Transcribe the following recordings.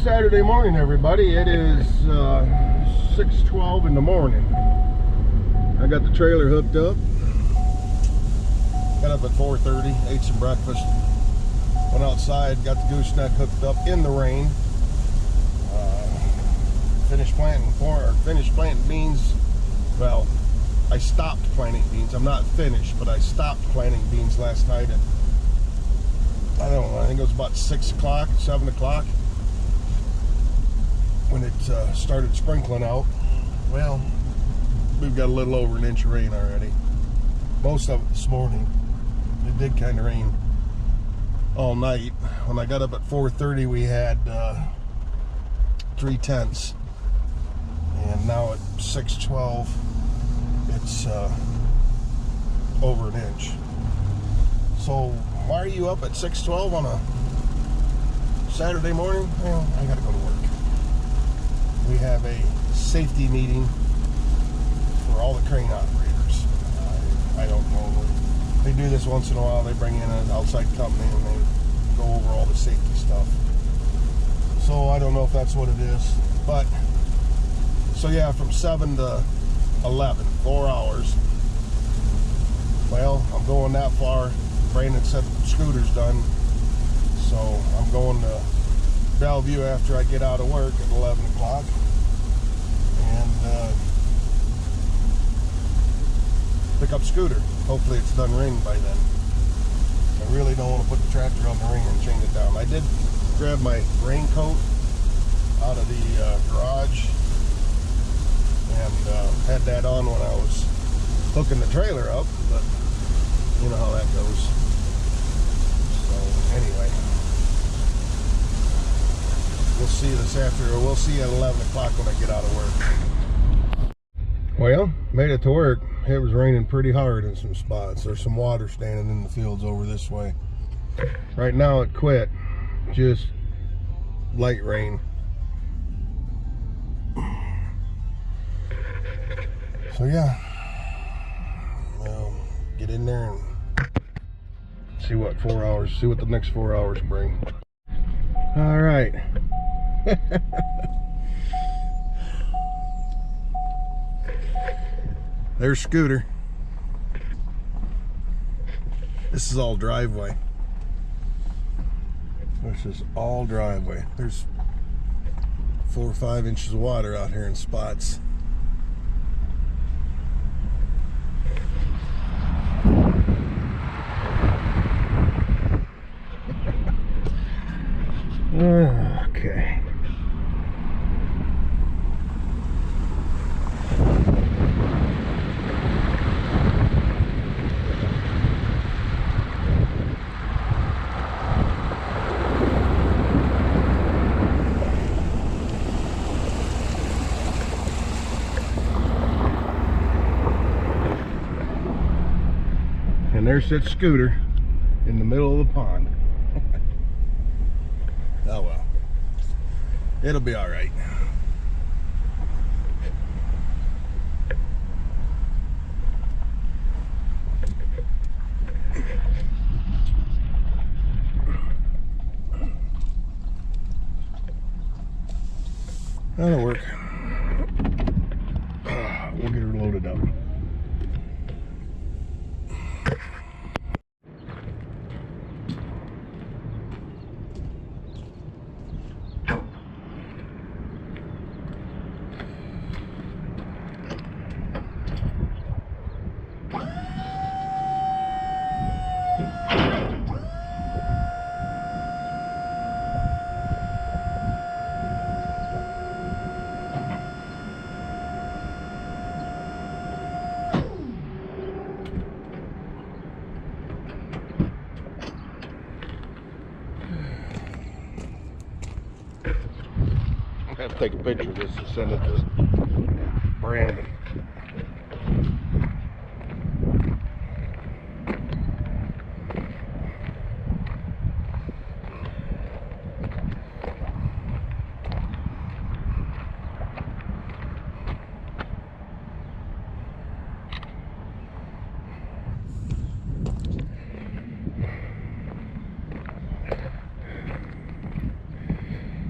Saturday morning, everybody. It is 6:12 in the morning. I got the trailer hooked up. Got up at 4:30, ate some breakfast, went outside, got the gooseneck hooked up in the rain. Finished planting beans. Well, I stopped planting beans. I'm not finished, but I stopped planting beans last night at, I don't know, I think it was about 6 o'clock, 7 o'clock when it started sprinkling out. Well, we've got a little over an inch of rain already. Most of it this morning. It did kind of rain all night. When I got up at 4:30, we had 3/10, and now at 6:12, it's over an inch. So why are you up at 6:12 on a Saturday morning? Well, I gotta go to work. We have a safety meeting for all the crane operators. I don't know. They do this once in a while. They bring in an outside company and they go over all the safety stuff. So I don't know if that's what it is. But, so yeah, from 7 to 11, 4 hours. Well, I'm going that far. Brandon said the scooter's done. So I'm going to Bellevue after I get out of work at 11 o'clock. And pick up scooter. Hopefully it's done raining by then. I really don't want to put the tractor on the ring and chain it down. I did grab my raincoat out of the garage and had that on when I was hooking the trailer up, but you know how that goes. So anyway, we'll see this after, we'll see at 11 o'clock when I get out of work. Well, made it to work. It was raining pretty hard in some spots. There's some water standing in the fields over this way. Right now it quit. Just light rain. So yeah, well, get in there and see what the next 4 hours bring. All right. There's Scooter. This is all driveway. This is all driveway. There's 4 or 5 inches of water out here in spots. Okay. And there sits Scooter in the middle of the pond. Oh well, it'll be all right. That'll work. We'll get her loaded up. I have to take a picture of this and send it to Brandon.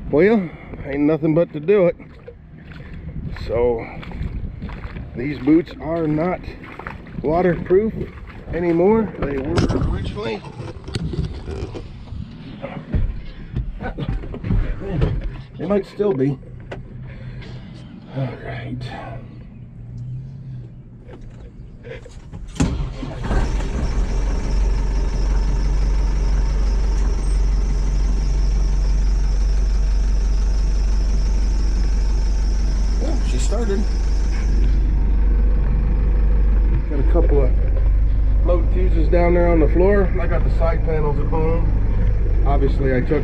Well, ain't nothing but to do it. So these boots are not waterproof anymore. They were originally. They might still be. All right. Well, she started. Got a couple of float fuses down there on the floor. I got the side panels at home. Obviously, I took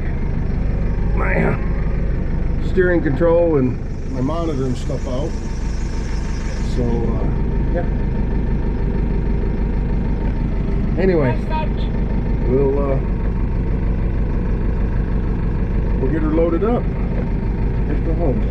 my steering control and my monitor and stuff out. So, yeah. Anyway, we'll get her loaded up. Head for home.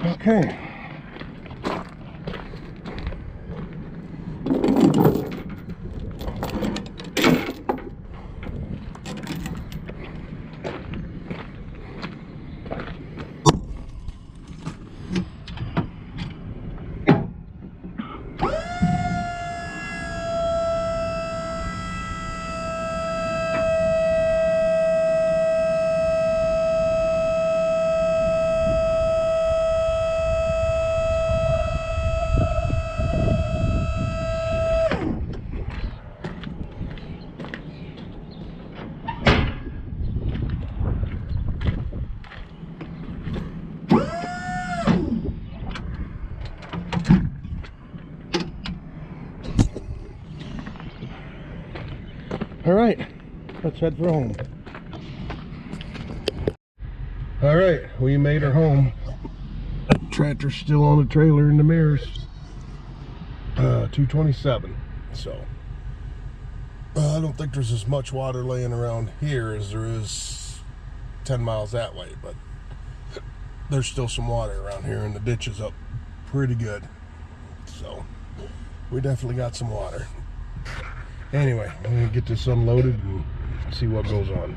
Okay. All right, let's head for home. All right, we made her home. Tractor's still on the trailer in the mirrors. 227. So I don't think there's as much water laying around here as there is 10 miles that way, but there's still some water around here, and the ditch is up pretty good. So we definitely got some water. Anyway, I'm gonna get this unloaded and see what goes on.